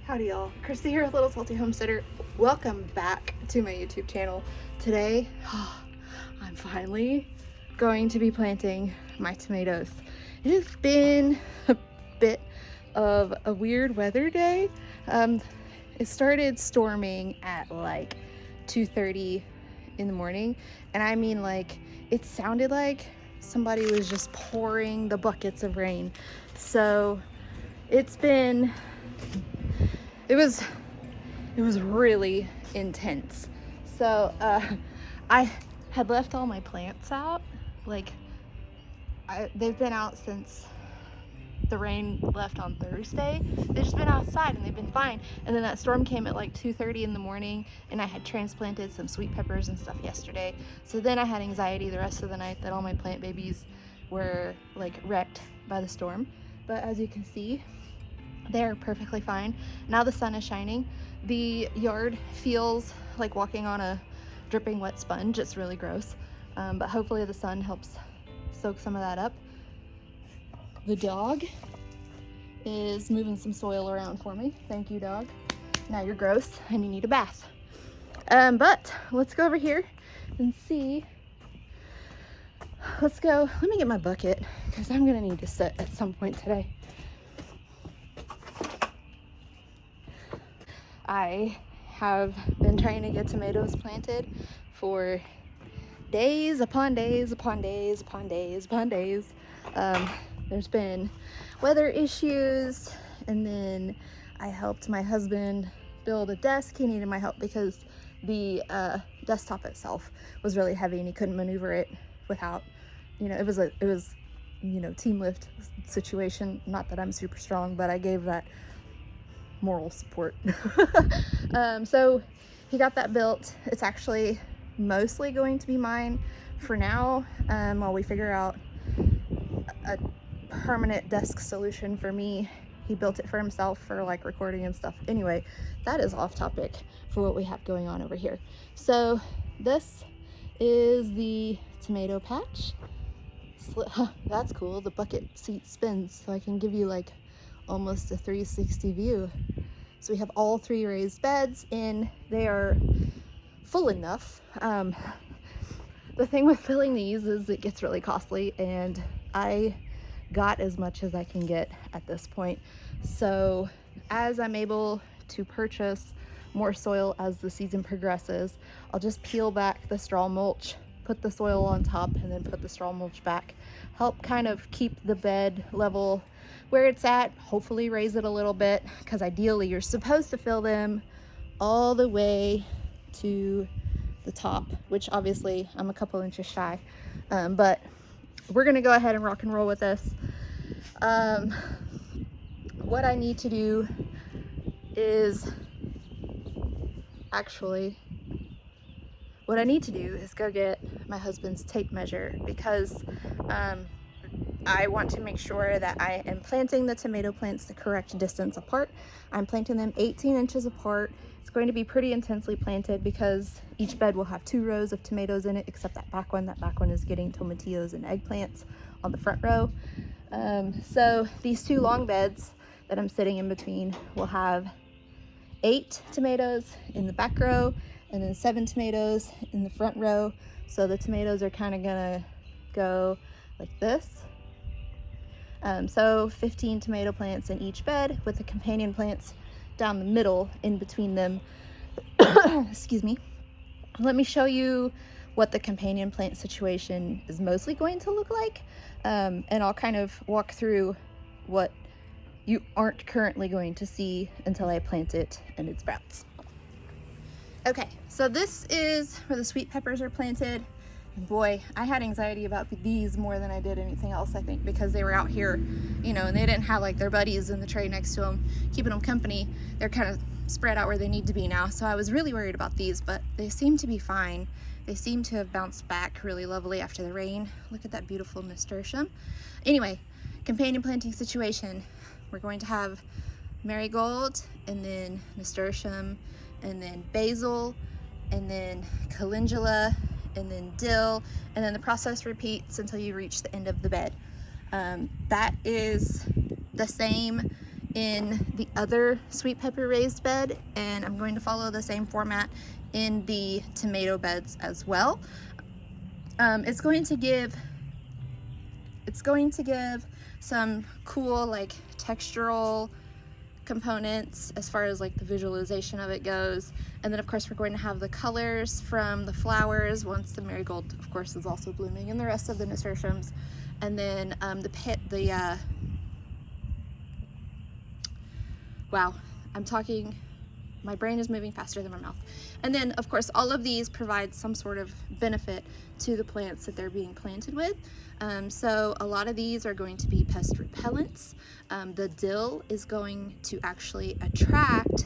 Howdy y'all, Christi here with Little Salty Homesteader. Welcome back to my YouTube channel. Today, I'm finally going to be planting my tomatoes. It has been a bit of a weird weather day. It started storming at like 2:30 in the morning, and I mean, like, it sounded like somebody was just pouring the buckets of rain. So it was really intense. So I had left all my plants out. Like, they've been out since the rain left on Thursday. They've just been outside and they've been fine. And then that storm came at like 2:30 in the morning, and I had transplanted some sweet peppers and stuff yesterday. So then I had anxiety the rest of the night that all my plant babies were like wrecked by the storm. But as you can see, they're perfectly fine. Now the sun is shining. The yard feels like walking on a dripping wet sponge. It's really gross. But hopefully the sun helps soak some of that up. The dog is moving some soil around for me. Thank you, dog. Now you're gross and you need a bath. But let's go over here and see. Let's go. Let me get my bucket because I'm gonna need to sit at some point today. I have been trying to get tomatoes planted for days upon days upon days upon days upon days. There's been weather issues, and then I helped my husband build a desk. He needed my help because the desktop itself was really heavy and he couldn't maneuver it without, it was team lift situation. Not that I'm super strong, but I gave that moral support. So he got that built. It's actually mostly going to be mine for now, while we figure out a permanent desk solution for me. He built it for himself for like recording and stuff. Anyway, that is off topic for what we have going on over here. So this is the tomato patch. That's cool. The bucket seat spins so I can give you like almost a 360 view. So we have all 3 raised beds in. They are full enough. The thing with filling these is it gets really costly, and I got as much as I can get at this point. So as I'm able to purchase more soil as the season progresses, I'll just peel back the straw mulch, put the soil on top, and then put the straw mulch back. Help kind of keep the bed level where it's at, hopefully raise it a little bit, because ideally you're supposed to fill them all the way to the top, which obviously I'm a couple inches shy. But we're gonna go ahead and rock and roll with this. What I need to do is go get my husband's tape measure, because I want to make sure that I am planting the tomato plants the correct distance apart. I'm planting them 18 inches apart. It's going to be pretty intensely planted because each bed will have 2 rows of tomatoes in it, except that back one. That back one is getting tomatillos and eggplants on the front row. So these 2 long beds that I'm sitting in between will have 8 tomatoes in the back row and then 7 tomatoes in the front row. So the tomatoes are kind of gonna go like this. So 15 tomato plants in each bed, with the companion plants down the middle in between them. Excuse me. Let me show you what the companion plant situation is mostly going to look like, and I'll kind of walk through what you aren't currently going to see until I plant it and it sprouts. Okay, so this is where the sweet peppers are planted. And boy, I had anxiety about these more than I did anything else, I think, because they were out here, and they didn't have like their buddies in the tray next to them keeping them company. They're kind of spread out where they need to be now. So I was really worried about these, but they seem to be fine. They seem to have bounced back really lovely after the rain. Look at that beautiful nasturtium. Anyway, companion planting situation. We're going to have marigold, and then nasturtium, and then basil, and then calendula, and then dill, and then the process repeats until you reach the end of the bed. That is the same in the other sweet pepper raised bed, and I'm going to follow the same format in the tomato beds as well. It's going to give some cool like textural components as far as like the visualization of it goes. And then of course we're going to have the colors from the flowers once the marigold of course is also blooming and the rest of the nasturtiums. And then wow, my brain is moving faster than my mouth. And then of course all of these provide some sort of benefit to the plants that they're being planted with. So a lot of these are going to be pest repellents. The dill is going to actually attract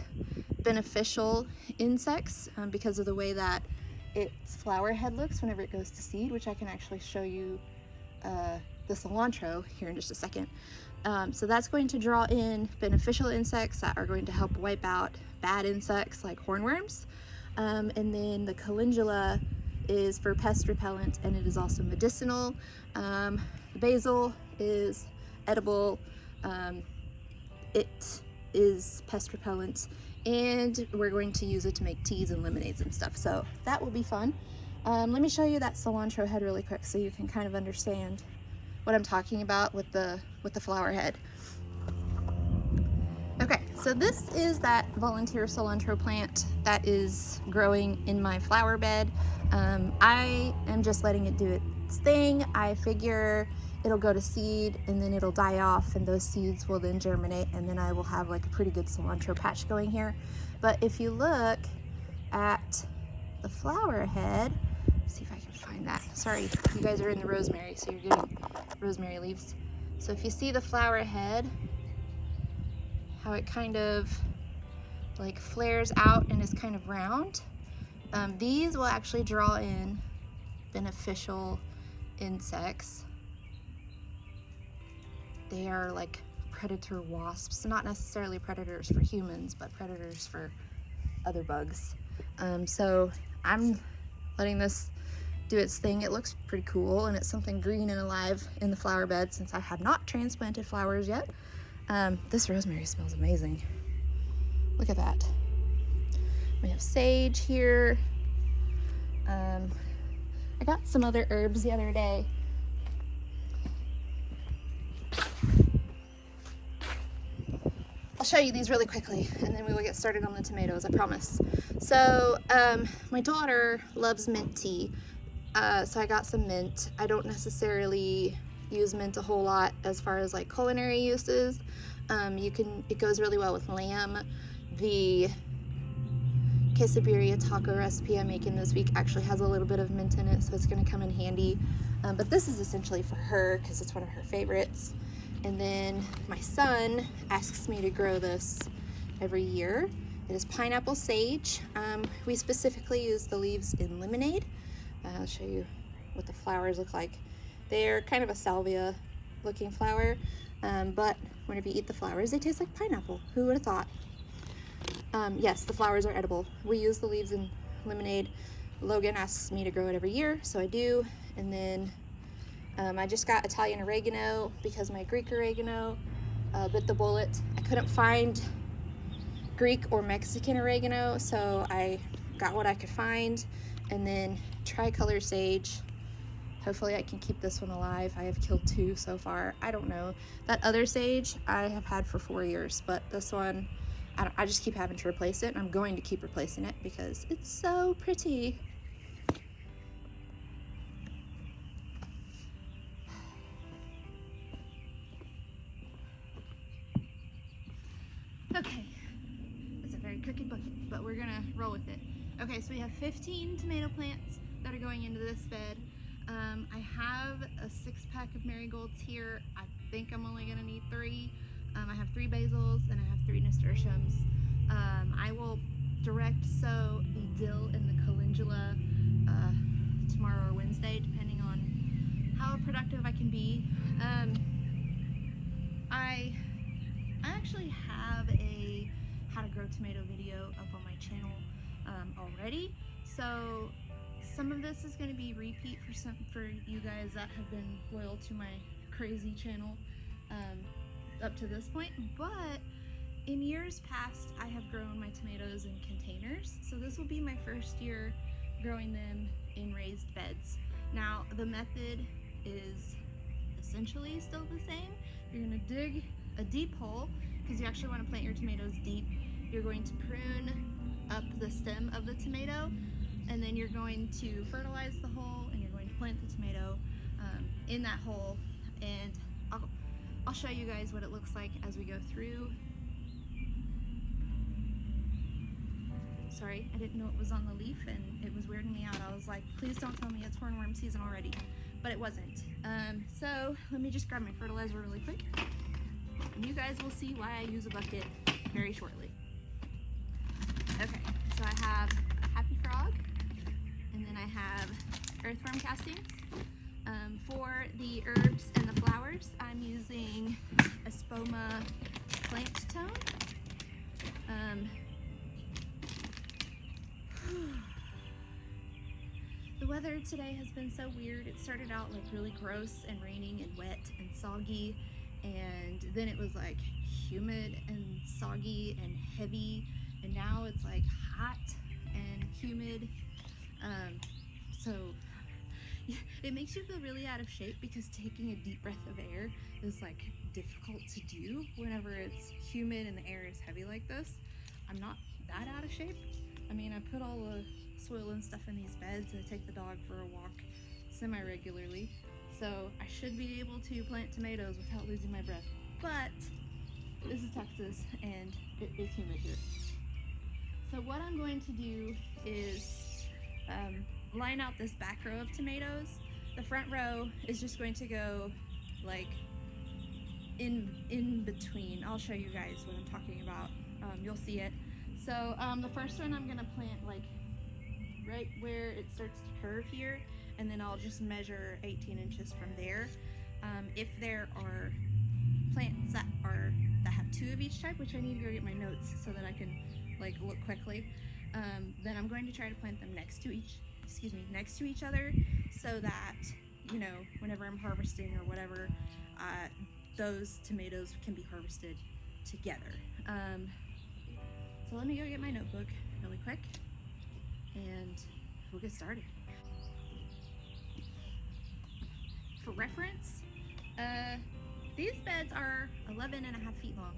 beneficial insects because of the way that its flower head looks whenever it goes to seed, which I can actually show you the cilantro here in just a second. So that's going to draw in beneficial insects that are going to help wipe out bad insects like hornworms. And then the calendula is for pest repellent, and it is also medicinal. The basil is edible. It is pest repellent, and we're going to use it to make teas and lemonades and stuff. So that will be fun. Let me show you that cilantro head really quick so you can kind of understand what I'm talking about with the flower head. Okay, so this is that volunteer cilantro plant that is growing in my flower bed. I am just letting it do its thing. I figure it'll go to seed and then it'll die off, and those seeds will then germinate, and then I will have like a pretty good cilantro patch going here. But if you look at the flower head, let's see if I can find that. Sorry, you guys are in the rosemary, so you're getting rosemary leaves. So if you see the flower head, how it kind of like flares out and is kind of round, these will actually draw in beneficial insects. They are like predator wasps, not necessarily predators for humans, but predators for other bugs. So I'm letting this do its thing. It looks pretty cool, and it's something green and alive in the flower bed since I have not transplanted flowers yet. This rosemary smells amazing. Look at that. We have sage here. I got some other herbs the other day. I'll show you these really quickly, and then we will get started on the tomatoes, I promise. So my daughter loves mint tea, so I got some mint. I don't necessarily use mint a whole lot as far as like culinary uses. It goes really well with lamb. The quesadilla taco recipe I'm making this week actually has a little bit of mint in it, so it's going to come in handy. But this is essentially for her because it's one of her favorites. And then my son asks me to grow this every year. It is pineapple sage. We specifically use the leaves in lemonade. I'll show you what the flowers look like. They're kind of a salvia looking flower, but whenever you eat the flowers, they taste like pineapple. Who would have thought? Yes, the flowers are edible. We use the leaves in lemonade. Logan asks me to grow it every year, so I do. And then I just got Italian oregano because my Greek oregano bit the bullet. I couldn't find Greek or Mexican oregano, so I got what I could find. And then tricolor sage. Hopefully I can keep this one alive. I have killed 2 so far. I don't know. That other sage I have had for 4 years, but this one, I just keep having to replace it, and I'm going to keep replacing it because it's so pretty. Okay, it's a very crooked bucket, but we're gonna roll with it. Okay, so we have 15 tomato plants that are going into this bed. I have a 6-pack of marigolds here. I think I'm only gonna need 3. I have 3 basils and I have 3 nasturtiums. I will direct sow the dill and the calendula tomorrow or Wednesday, depending on how productive I can be. I actually have a how to grow tomato video up on my channel already, so some of this is going to be repeat for you guys that have been loyal to my crazy channel up to this point, but In years past, I have grown my tomatoes in containers, so this will be my first year growing them in raised beds. Now, the method is essentially still the same. You're going to dig a deep hole because you actually want to plant your tomatoes deep. You're going to prune up the stem of the tomato, and then you're going to fertilize the hole, and you're going to plant the tomato in that hole. And I'll show you guys what it looks like as we go through. Sorry, I didn't know it was on the leaf and it was weirding me out. I was like, please don't tell me it's hornworm season already, but it wasn't. So let me just grab my fertilizer really quick, and you guys will see why I use a bucket very shortly. Okay, so I have Happy Frog, and then I have earthworm castings. For the herbs and the flowers, I'm using Espoma plant tone. The weather today has been so weird. It started out like really gross and raining and wet and soggy, and then it was like humid and soggy and heavy, and now it's like hot and humid. So it makes you feel really out of shape because taking a deep breath of air is like difficult to do whenever it's humid and the air is heavy like this. I'm not that out of shape. I mean, I put all the soil and stuff in these beds, and I take the dog for a walk semi-regularly, so I should be able to plant tomatoes without losing my breath. But this is Texas and it is humid here. So what I'm going to do is line out this back row of tomatoes. The front row is just going to go like in between. I'll show you guys what I'm talking about. You'll see it. So the first one I'm gonna plant like right where it starts to curve here, and then I'll just measure 18 inches from there. If there are plants that have two of each type, which I need to go get my notes so that I can like look quickly, then I'm going to try to plant them next to each other, so that, you know, whenever I'm harvesting or whatever, those tomatoes can be harvested together. So let me go get my notebook really quick and we'll get started. For reference, these beds are 11.5 feet long.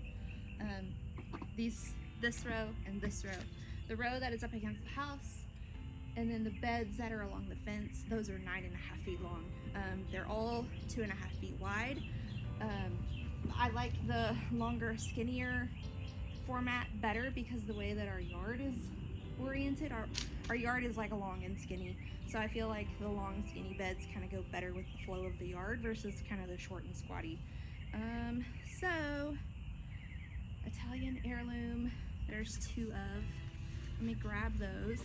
This row and this row. The row that is up against the house, and then the beds that are along the fence, those are 9.5 feet long. They're all 2.5 feet wide. I like the longer, skinnier format better because the way that our yard is oriented, our yard is like a long and skinny, so I feel like the long skinny beds kind of go better with the flow of the yard versus kind of the short and squatty. So Italian heirloom, there's two of. Let me grab those.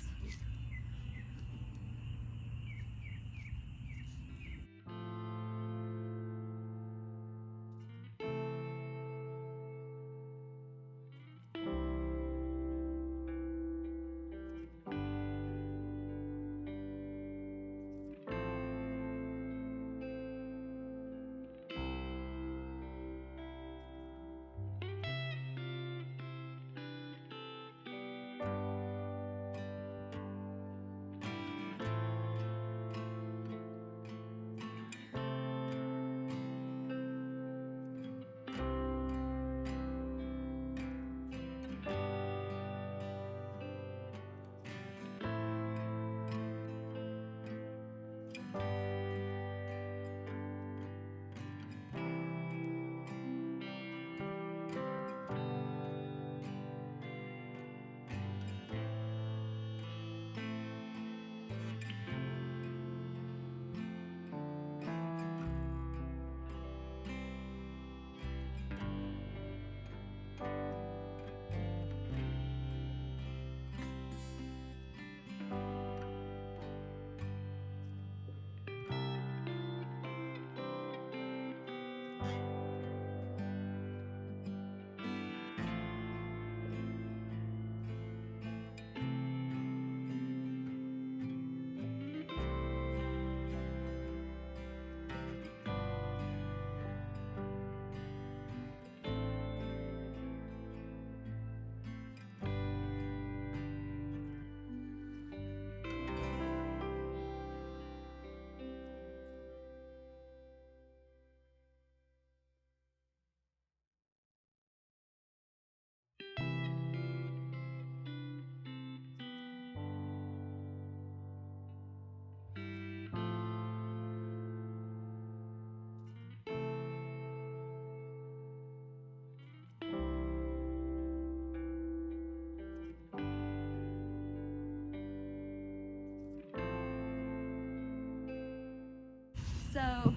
So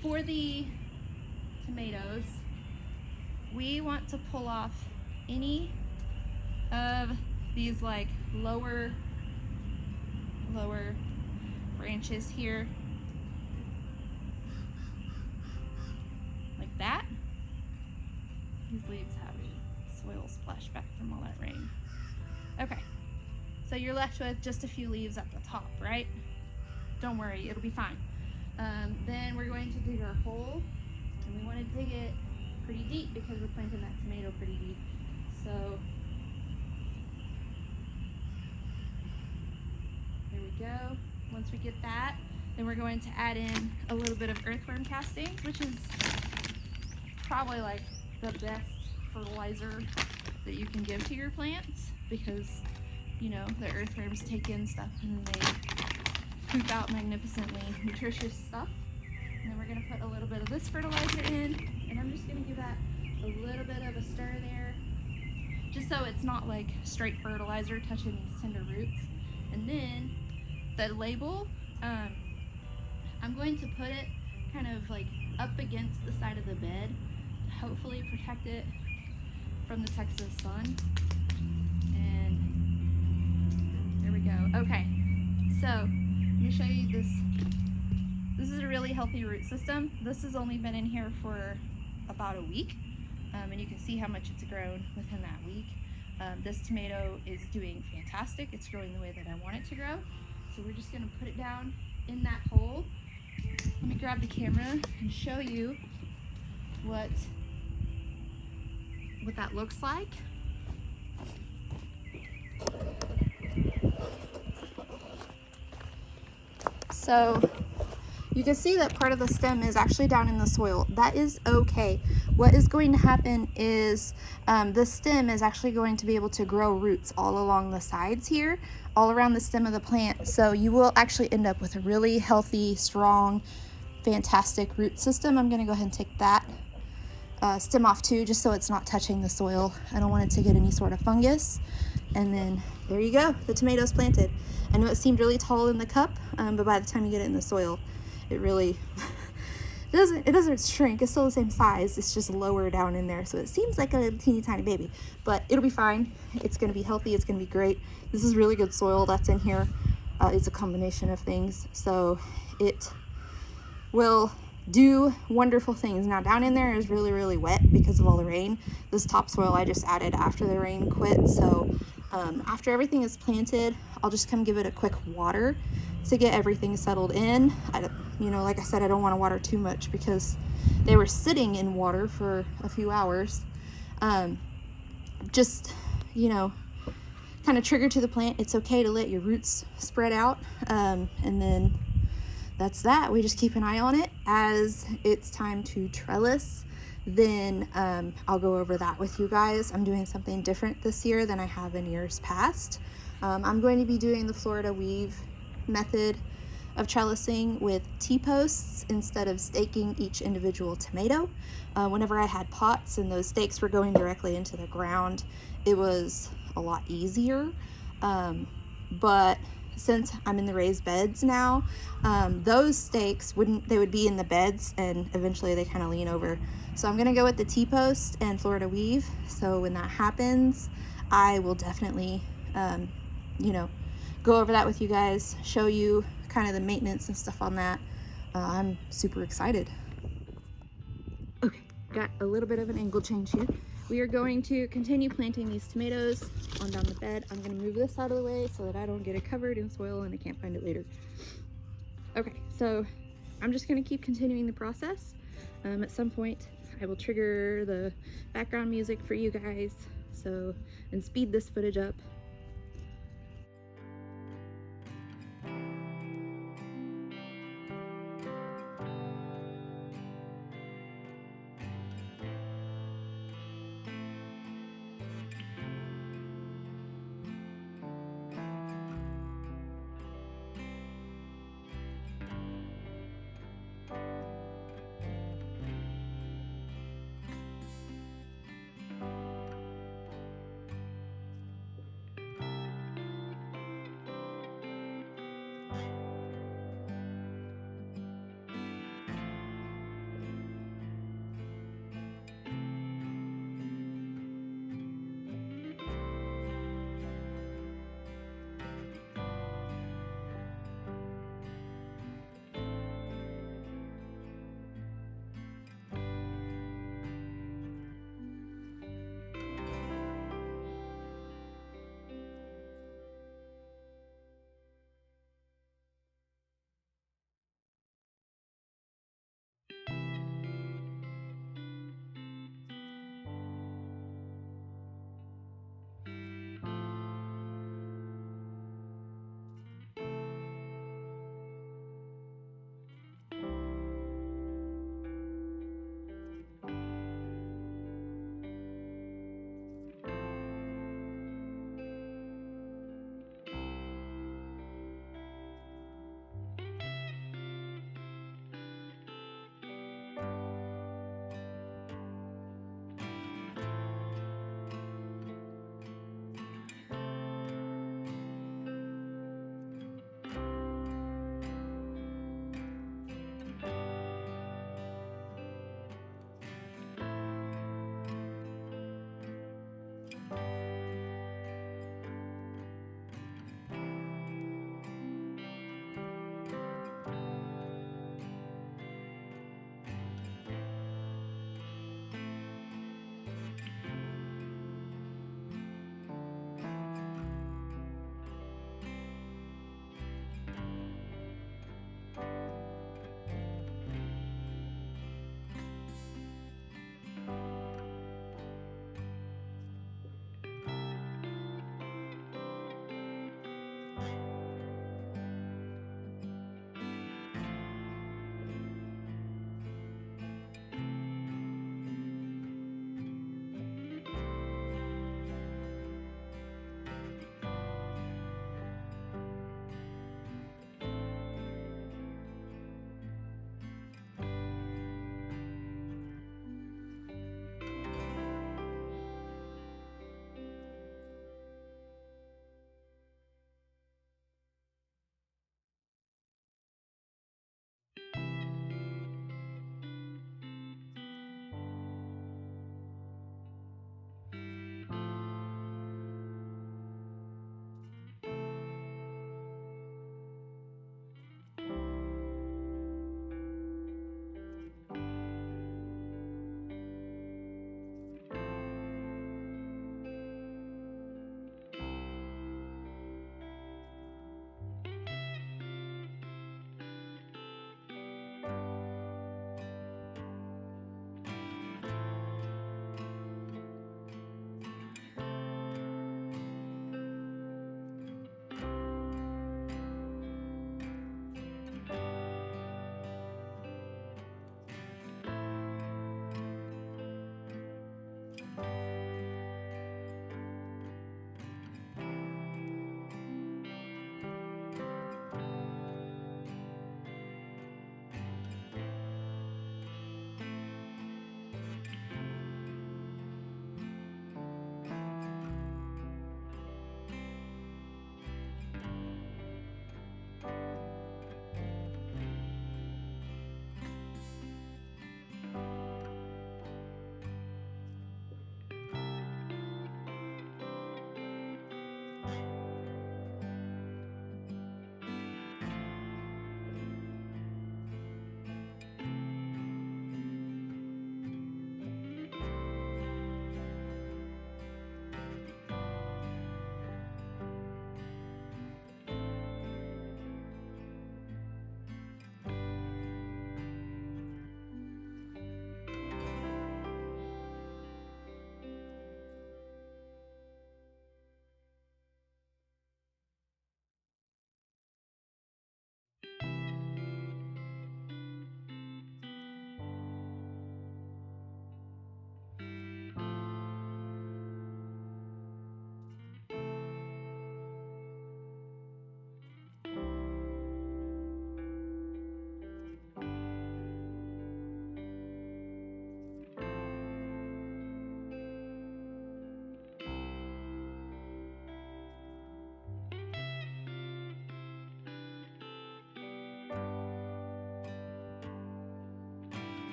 for the tomatoes, we want to pull off any of these like lower branches here, like that. These leaves have soil splashed back from all that rain. Okay, so you're left with just a few leaves at the top, right? Don't worry, it'll be fine. Then we're going to dig our hole, and we want to dig it pretty deep because we're planting that tomato pretty deep. So there we go. Once we get that, then we're going to add in a little bit of earthworm castings, which is probably like the best fertilizer that you can give to your plants, because you know the earthworms take in stuff and then they poop out magnificently nutritious stuff. And then we're going to put a little bit of this fertilizer in, and I'm just going to give that a little bit of a stir there, just so it's not like straight fertilizer touching these tender roots. And then the label, I'm going to put it kind of like up against the side of the bed to hopefully protect it from the Texas sun. And there we go. Okay, so let me show you this. This is a really healthy root system. This has only been in here for about a week, and you can see how much it's grown within that week. This tomato is doing fantastic. It's growing the way that I want it to grow. So we're just gonna put it down in that hole. Let me grab the camera and show you what that looks like. So you can see that part of the stem is actually down in the soil. That is okay. What is going to happen is the stem is actually going to be able to grow roots all along the sides here, all around the stem of the plant. So you will actually end up with a really healthy, strong, fantastic root system. I'm going to go ahead and take that stem off too, just so it's not touching the soil. I don't want it to get any sort of fungus. And then there you go, the tomatoes planted. I know it seemed really tall in the cup, but by the time you get it in the soil, it really it doesn't shrink. It's still the same size. It's just lower down in there, so it seems like a little teeny tiny baby, but it'll be fine. It's going to be healthy. It's going to be great. This is really good soil that's in here. It's a combination of things, so it will do wonderful things. Now down in there is really, really wet because of all the rain. This topsoil I just added after the rain quit, so after everything is planted, I'll just come give it a quick water to get everything settled in. You know, like I said, I don't want to water too much because they were sitting in water for a few hours. Just, you know, kind of trigger to the plant. It's okay to let your roots spread out, and then that's that. We just keep an eye on it. As it's time to trellis, then I'll go over that with you guys. I'm doing something different this year than I have in years past. I'm going to be doing the Florida weave method of trellising with T-posts instead of staking each individual tomato. Whenever I had pots and those stakes were going directly into the ground, it was a lot easier. But since I'm in the raised beds now, those stakes would be in the beds, and eventually they kind of lean over. So I'm gonna go with the T-post and Florida weave. So when that happens, I will definitely, you know, go over that with you guys, show you kind of the maintenance and stuff on that. I'm super excited. Okay, got a little bit of an angle change here. We are going to continue planting these tomatoes on down the bed. I'm gonna move this out of the way so that I don't get it covered in soil and I can't find it later. Okay, so I'm just gonna keep continuing the process. At some point, I will trigger the background music for you guys, and speed this footage up.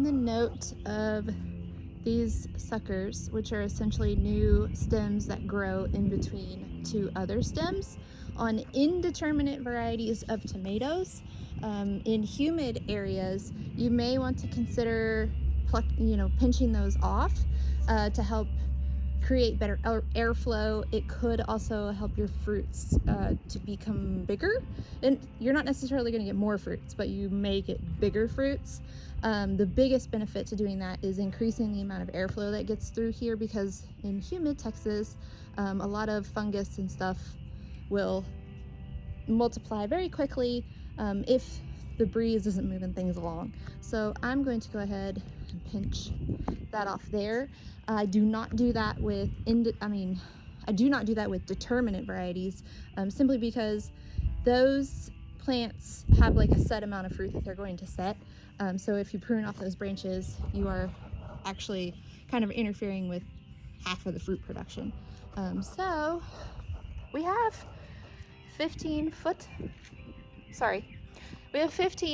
on the note of these suckers, which are essentially new stems that grow in between two other stems on indeterminate varieties of tomatoes. In humid areas, you may want to consider pinching those off to help create better airflow. It could also help your fruits to become bigger, and you're not necessarily going to get more fruits, but you may get bigger fruits. The biggest benefit to doing that is increasing the amount of airflow that gets through here, because in humid Texas, a lot of fungus and stuff will multiply very quickly if the breeze isn't moving things along. So I'm going to go ahead and pinch that off there. I do not do that with determinate varieties, simply because those plants have like a set amount of fruit that they're going to set. So if you prune off those branches, you are actually kind of interfering with half of the fruit production. So we have 15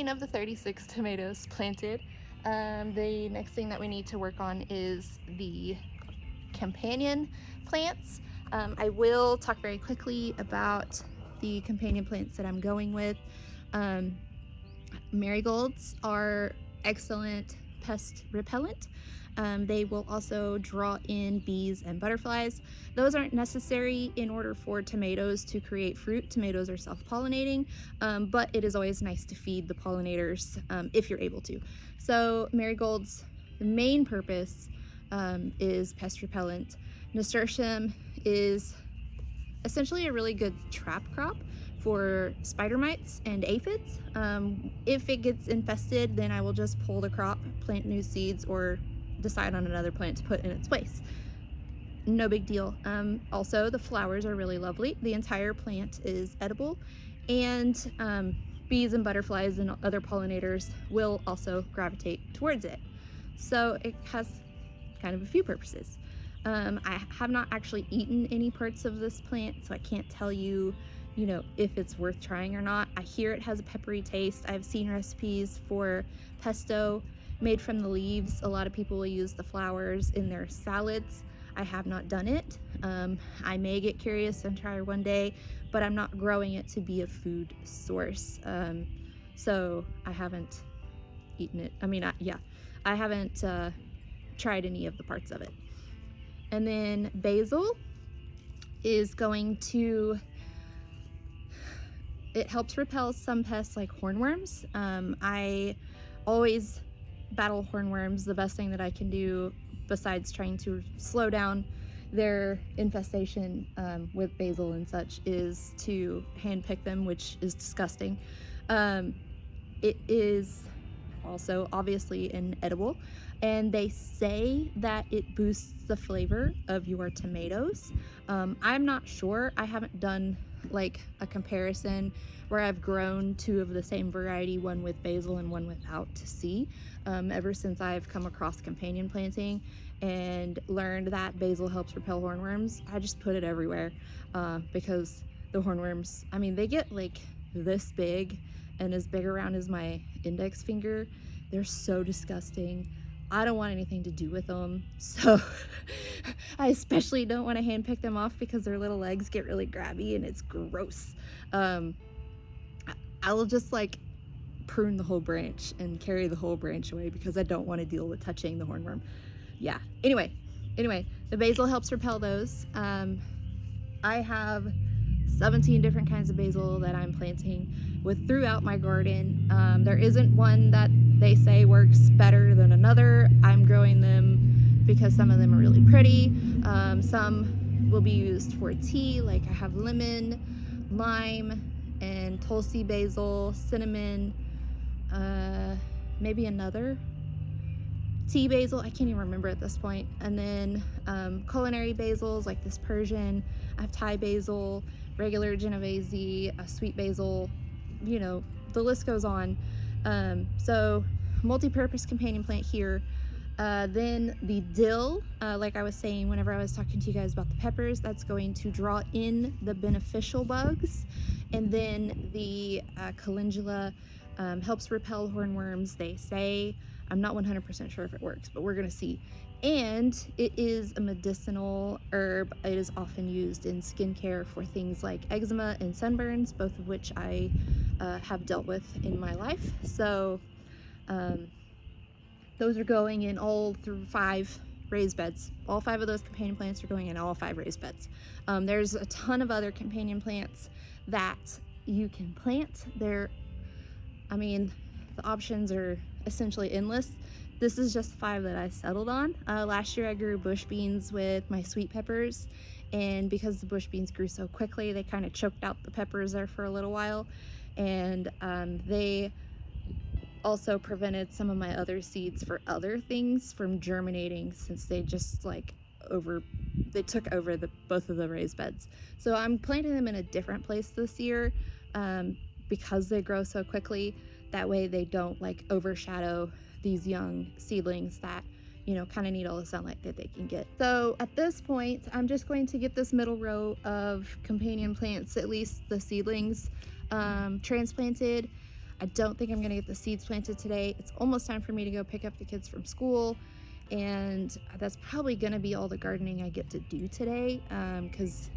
of the 36 tomatoes planted. The next thing that we need to work on is the companion plants. I will talk very quickly about the companion plants that I'm going with. Marigolds are excellent pest repellent. They will also draw in bees and butterflies. Those aren't necessary in order for tomatoes to create fruit. Tomatoes are self-pollinating, but it is always nice to feed the pollinators if you're able to. So marigolds, the main purpose is pest repellent. Nasturtium is essentially a really good trap crop for spider mites and aphids. If it gets infested, then I will just pull the crop, plant new seeds, or decide on another plant to put in its place. No big deal. Also, the flowers are really lovely. The entire plant is edible, and bees and butterflies and other pollinators will also gravitate towards it. So it has kind of a few purposes. I have not actually eaten any parts of this plant, so I can't tell you, if it's worth trying or not. I hear it has a peppery taste. I've seen recipes for pesto made from the leaves. A lot of people will use the flowers in their salads. I have not done it. I may get curious and try one day, but I'm not growing it to be a food source. So I haven't eaten it. I haven't tried any of the parts of it. And then basil is it helps repel some pests like hornworms. I always battle hornworms. The best thing that I can do, besides trying to slow down their infestation with basil and such, is to hand pick them, which is disgusting. It is also obviously an edible, and they say that it boosts the flavor of your tomatoes. I'm not sure. I haven't done like a comparison where I've grown two of the same variety, one with basil and one without, to see. Ever since I've come across companion planting and learned that basil helps repel hornworms, I just put it everywhere because the hornworms, they get like this big and as big around as my index finger. They're so disgusting. I don't want anything to do with them, so I especially don't want to hand pick them off because their little legs get really grabby and it's gross. I will just like prune the whole branch and carry the whole branch away because I don't want to deal with touching the hornworm. Yeah, anyway, the basil helps repel those. I have 17 different kinds of basil that I'm planting throughout my garden. There isn't one that they say works better than another. I'm growing them because some of them are really pretty. Some will be used for tea, like I have lemon, lime, and Tulsi basil, cinnamon, maybe another tea basil, I can't even remember at this point. And then culinary basils like this Persian. I have Thai basil, regular Genovese, a sweet basil, the list goes on. So multi-purpose companion plant here. Then the dill, like I was saying whenever I was talking to you guys about the peppers, that's going to draw in the beneficial bugs. And then the calendula helps repel hornworms, they say. I'm not 100% sure if it works, but we're gonna see. And it is a medicinal herb. It is often used in skincare for things like eczema and sunburns, both of which I have dealt with in my life. So those are going in all through 5 raised beds. All 5 of those companion plants are going in all 5 raised beds. There's a ton of other companion plants that you can plant. I mean, the options are essentially endless. This is just 5 that I settled on. Last year I grew bush beans with my sweet peppers, and because the bush beans grew so quickly, they kind of choked out the peppers there for a little while, and they also prevented some of my other seeds for other things from germinating, since they just they took over both of the raised beds. So I'm planting them in a different place this year because they grow so quickly. That way they don't overshadow these young seedlings that kind of need all the sunlight that they can get. So at this point, I'm just going to get this middle row of companion plants, at least the seedlings, transplanted. I don't think I'm gonna get the seeds planted today. It's almost time for me to go pick up the kids from school, and that's probably gonna be all the gardening I get to do today, because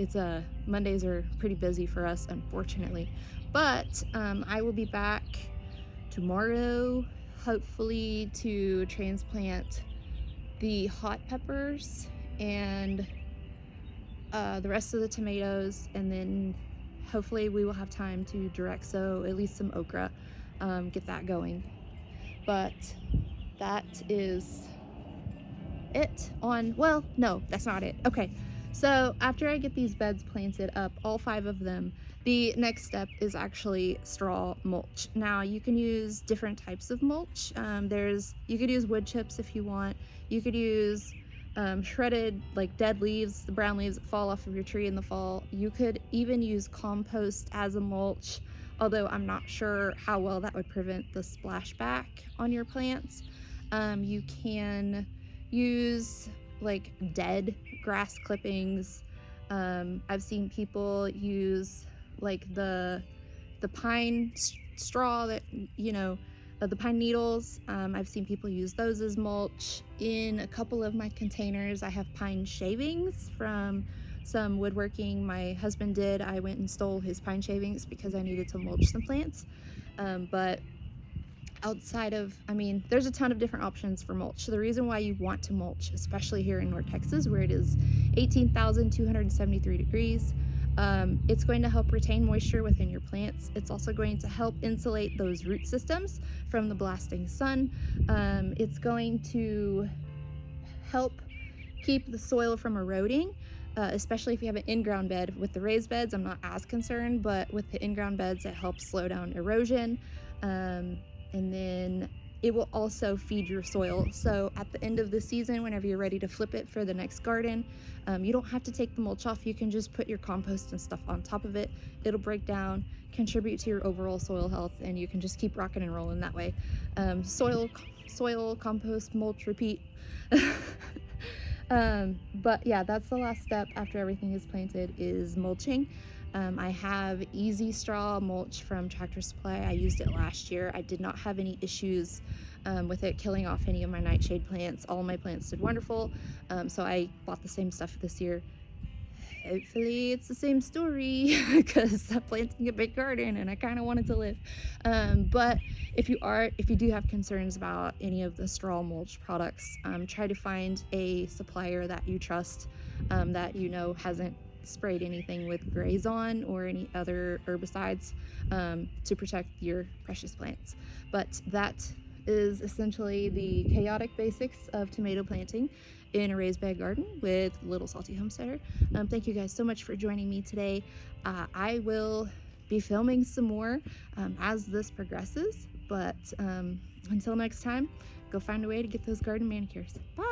Mondays are pretty busy for us, unfortunately. But I will be back tomorrow, hopefully, to transplant the hot peppers and the rest of the tomatoes, and then hopefully we will have time to direct sow at least some okra, get that going. But that is it well, no, that's not it. Okay, so after I get these beds planted up, all 5 of them, the next step is actually straw mulch. Now you can use different types of mulch. You could use wood chips if you want. You could use shredded dead leaves, the brown leaves that fall off of your tree in the fall. You could even use compost as a mulch, although I'm not sure how well that would prevent the splashback on your plants. You can use dead grass clippings. I've seen people use the pine straw that the pine needles. I've seen people use those as mulch. In a couple of my containers, I have pine shavings from some woodworking my husband did. I went and stole his pine shavings because I needed to mulch some plants. But outside of, there's a ton of different options for mulch. So the reason why you want to mulch, especially here in North Texas, where it is 18,273 degrees, it's going to help retain moisture within your plants. It's also going to help insulate those root systems from the blasting sun. It's going to help keep the soil from eroding, especially if you have an in-ground bed. With the raised beds, I'm not as concerned, but with the in-ground beds, it helps slow down erosion. And then it will also feed your soil. So at the end of the season, whenever you're ready to flip it for the next garden, you don't have to take the mulch off. You can just put your compost and stuff on top of it. It'll break down, contribute to your overall soil health, and you can just keep rocking and rolling that way. Soil, compost, mulch, repeat. But yeah, that's the last step after everything is planted, is mulching. I have easy straw mulch from Tractor Supply. I used it last year. I did not have any issues with it killing off any of my nightshade plants. All my plants did wonderful. So I bought the same stuff this year. Hopefully it's the same story because I'm planting a big garden and I kind of wanted to live. But if you do have concerns about any of the straw mulch products, try to find a supplier that you trust, that hasn't sprayed anything with Grazon or any other herbicides to protect your precious plants. But that is essentially the chaotic basics of tomato planting in a raised bed garden with Little Salty Homesteader. Thank you guys so much for joining me today. I will be filming some more as this progresses, but until next time, go find a way to get those garden manicures. Bye!